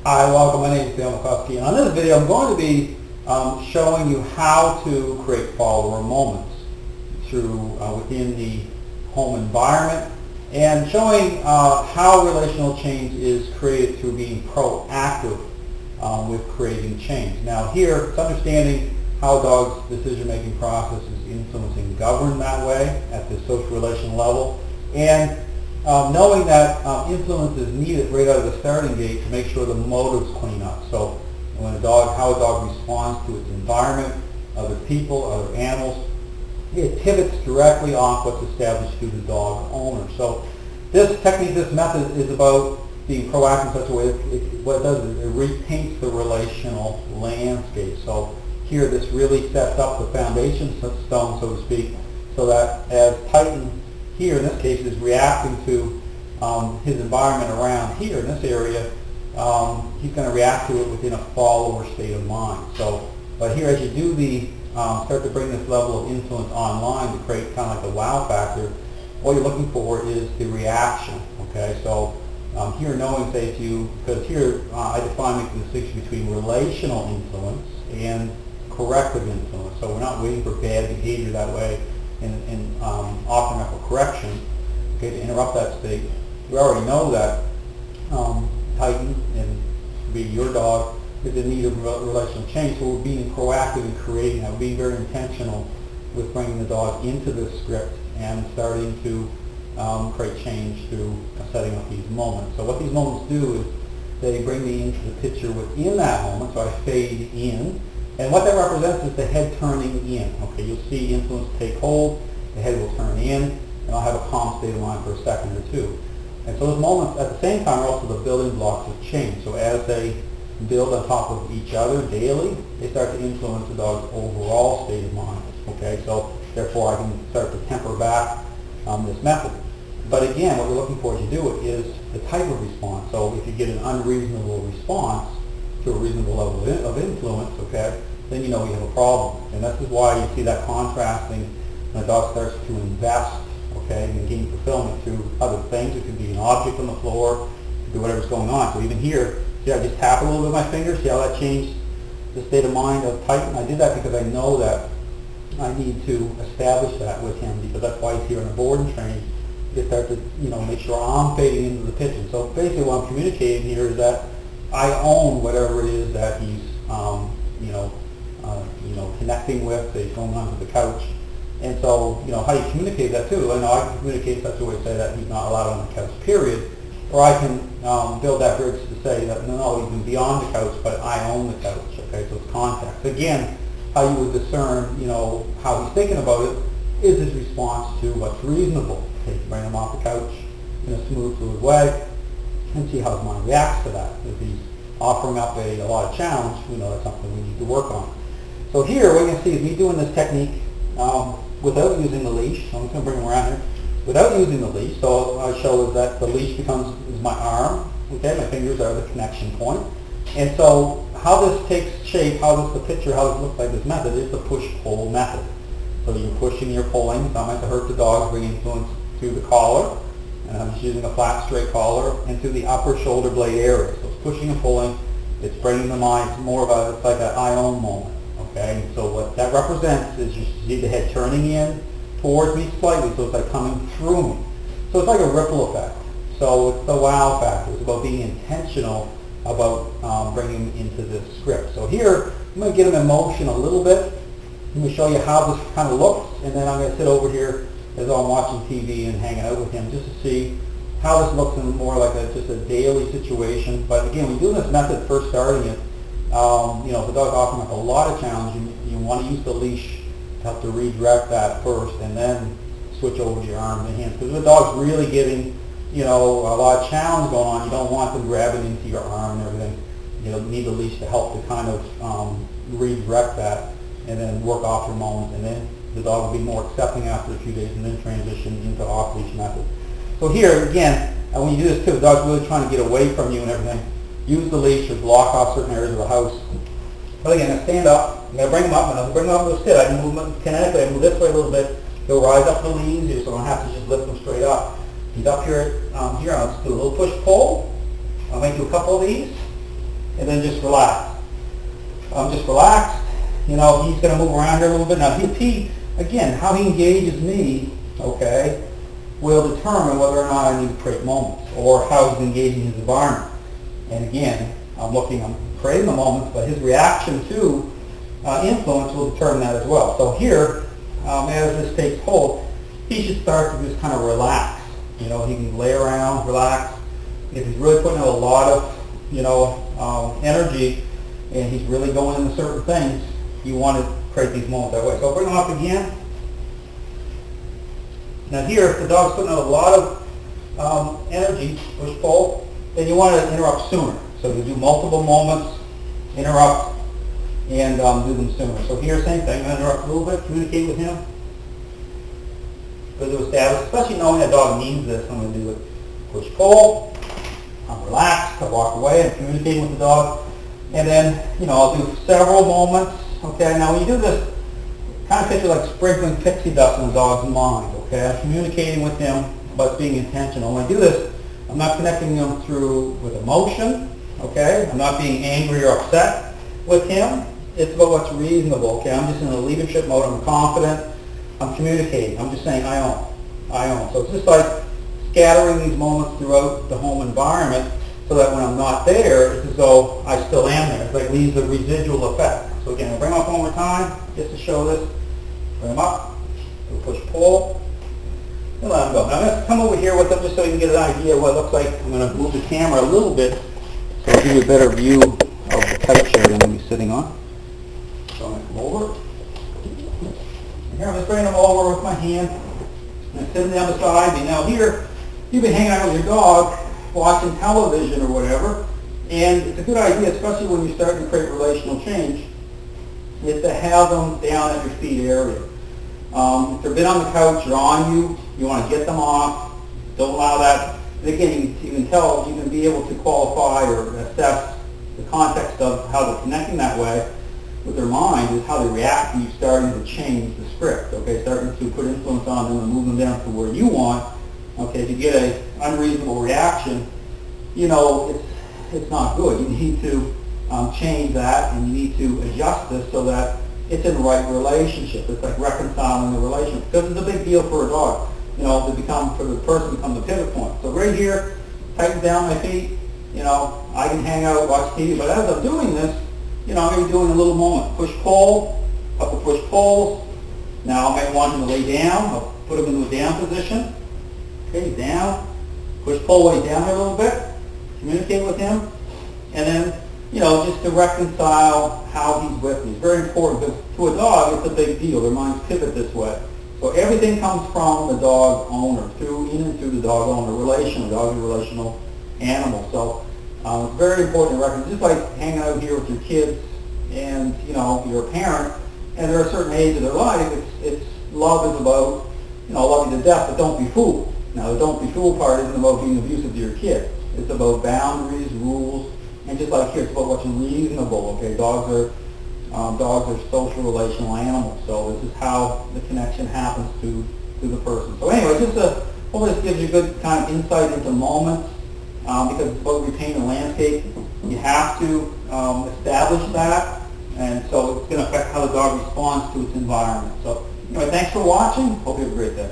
Hi, welcome. My name is Dale McCluskey, and on this video I'm going to be showing you how to create follower moments through within the home environment, and showing how relational change is created through being proactive with creating change. Now here, it's understanding how a dog's decision-making process is influenced and governed that way at the social relational level, and knowing that influence is needed right out of the starting gate to make sure the motives clean up. So when how a dog responds to its environment, other people, other animals, it pivots directly off what's established through the dog owner. So this technique, this method is about being proactive in such a way that what it does is it repaints the relational landscape. So here this really sets up the foundation stone, so to speak, so that as Titan here in this case is reacting to his environment around here in this area, he's going to react to it within a follower state of mind. So, but here as you do the start to bring this level of influence online to create kind of like a wow factor, what you're looking for is the reaction. Okay, so here knowing, say, because here I define the distinction between relational influence and corrective influence. So we're not waiting for bad behavior that way and offering up a correction, okay, to interrupt that state. We already know that Titan, and be your dog, is in need of relational change, so we're being proactive in creating that. We're being very intentional with bringing the dog into this script and starting to create change through setting up these moments. So what these moments do is they bring me into the picture within that moment, so I fade in. And what that represents is the head turning in. Okay, you'll see influence take hold, the head will turn in, and I'll have a calm state of mind for a second or two. And so those moments at the same time are also the building blocks of change. So as they build on top of each other daily, they start to influence the dog's overall state of mind. Okay, so therefore I can start to temper back this method. But again, what you're looking for as you do it is the type of response. So if you get an unreasonable response to a reasonable level of influence, okay, then you know you have a problem. And this is why you see that contrasting when a dog starts to invest, okay, and gain fulfillment through other things. It could be an object on the floor, it could be whatever's going on. So even here, see, I just tap a little bit with my finger, see how that changed the state of mind of Titan? I did that because I know that I need to establish that with him, because that's why he's here on a board and train, to start to, make sure I'm fading into the pitch. And so basically what I'm communicating here is that I own whatever it is that he's, connecting with, say, going onto the couch. And so, how you communicate that too. I know I can communicate such a way to say that he's not allowed on the couch, period. Or I can build that bridge to say that, no, he's beyond the couch, but I own the couch. Okay, so it's context. Again, how you would discern, how he's thinking about it is his response to what's reasonable. Okay, bring him off the couch in a smooth, fluid way, and see how his mind reacts to that. If he's offering up a lot of challenge, we know that's something we need to work on. So here, what you're going to see is me doing this technique without using the leash. So I'm just going to bring him around here. Without using the leash, so I show is that the leash is my arm. Okay, my fingers are the connection point. And so how this takes shape, the picture, how this looks like this method is the push-pull method. So you're pushing, you're pulling. It's not meant to hurt the dog, bring influence through the collar. And I'm just using a flat, straight collar, and through the upper shoulder blade area. So it's pushing and pulling. It's bringing the mind to more of it's like an I own moment. Okay, and so what that represents is you see the head turning in towards me slightly, so it's like coming through me. So it's like a ripple effect. So it's the wow factor. It's about being intentional about bringing him into this script. So here, I'm going to get him in motion a little bit. Let me show you how this kind of looks, and then I'm going to sit over here as I'm watching TV and hanging out with him just to see how this looks in more like just a daily situation. But again, when you're doing this method first starting it, if the dog's offering up a lot of challenge, you want to use the leash to help to redirect that first, and then switch over to your arm and hands. Because if the dog's really giving, a lot of challenge going on, you don't want them grabbing into your arm and everything. You need the leash to help to kind of redirect that, and then work off your moment, and then the dog will be more accepting after a few days, and then transition into off-leash method. So here, again, when you do this too, the dog's really trying to get away from you and everything. Use the leash to block off certain areas of the house. But again, I stand up. I'm going to bring him up, and I'll bring him up to a sit. I can move him kinetically. I move this way a little bit. He'll rise up the leaves here, so I don't have to just lift him straight up. He's up here. I'll just do a little push-pull. I'll make you a couple of these. and then just relax. Just relax. You know, he's going to move around here a little bit. Now, again, how he engages me, okay, will determine whether or not I need to create moments or how he's engaging his environment. And again, I'm creating the moments, but his reaction to influence will determine that as well. So here, as this takes hold, he should start to just kind of relax. You know, he can lay around, relax. If he's really putting out a lot of, energy, and he's really going into certain things, you want to create these moments that way. So bring him up again. Now here, if the dog's putting out a lot of energy, push-pull, then you want to interrupt sooner. So you do multiple moments, interrupt, and do them sooner. So here, same thing. I'm going to interrupt a little bit, communicate with him. Go to establish, especially knowing that dog needs this. I'm going to do it push-pull. I'm relaxed. I walk away. I'm communicating with the dog. And then, I'll do several moments. Okay, now when you do this, kind of picture like sprinkling pixie dust in the dog's mind. Okay, I'm communicating with him, but being intentional. When I do this, I'm not connecting him with emotion. Okay, I'm not being angry or upset with him. It's about what's reasonable. Okay, I'm just in a leadership mode. I'm confident. I'm communicating. I'm just saying I own. So it's just like scattering these moments throughout the home environment so that when I'm not there, it's as though I still am there. It's like leaves a residual effect. So again, I'll bring him up one more time just to show this. Bring him up. Do push-pull. And let him go. Now I'm going to come over here with him just so you can get an idea of what it looks like. I'm going to move the camera a little bit so I'll give you a better view of the couch area I'm going to be sitting on. So I'm going to come over. And here I'm just bringing him over with my hand. And I'm sitting down beside me. Now here, you've been hanging out with your dog, watching television or whatever, and it's a good idea, especially when you're starting to create relational change, is to have them down at your feet area. If they've been on the couch or on you, you want to get them off. Don't allow that. And again, you can tell, you can be able to qualify or assess the context of how they're connecting that way with their mind is how they react when you're starting to change the script. Okay, starting to put influence on them and move them down to where you want. Okay, if you get an unreasonable reaction, it's not good. You need to change that, and you need to adjust this so that it's in the right relationship. It's like reconciling the relationship, because it's a big deal for a dog. For the person to become the pivot point. So right here, tighten down my feet. I can hang out, watch TV, but as I'm doing this, I'm going to be doing a little moment. Push-pull, couple push-pulls. Now I might want him to lay down. I'll put him into a down position. Okay, down. Push-pull way down here a little bit. Communicate with him. And then, just to reconcile how he's with me. It's very important because to a dog, it's a big deal. Their minds pivot this way. So everything comes from the dog owner, in and through the dog owner. Relational. The dog is a relational animal. So it's very important to recognize. Just like hanging out here with your kids and, you're a parent, and they're a certain age of their life, it's love is about, love you to death, but don't be fooled. Now, the don't be fooled part isn't about being abusive to your kid. It's about boundaries, rules, and just like here, it's about what's reasonable. Okay, dogs are social relational animals, so this is how the connection happens to the person. So anyway, hopefully this gives you a good kind of insight into moments, because it's about repainting the landscape. You have to establish that, and so it's going to affect how the dog responds to its environment. So anyway, thanks for watching. Hope you have a great day.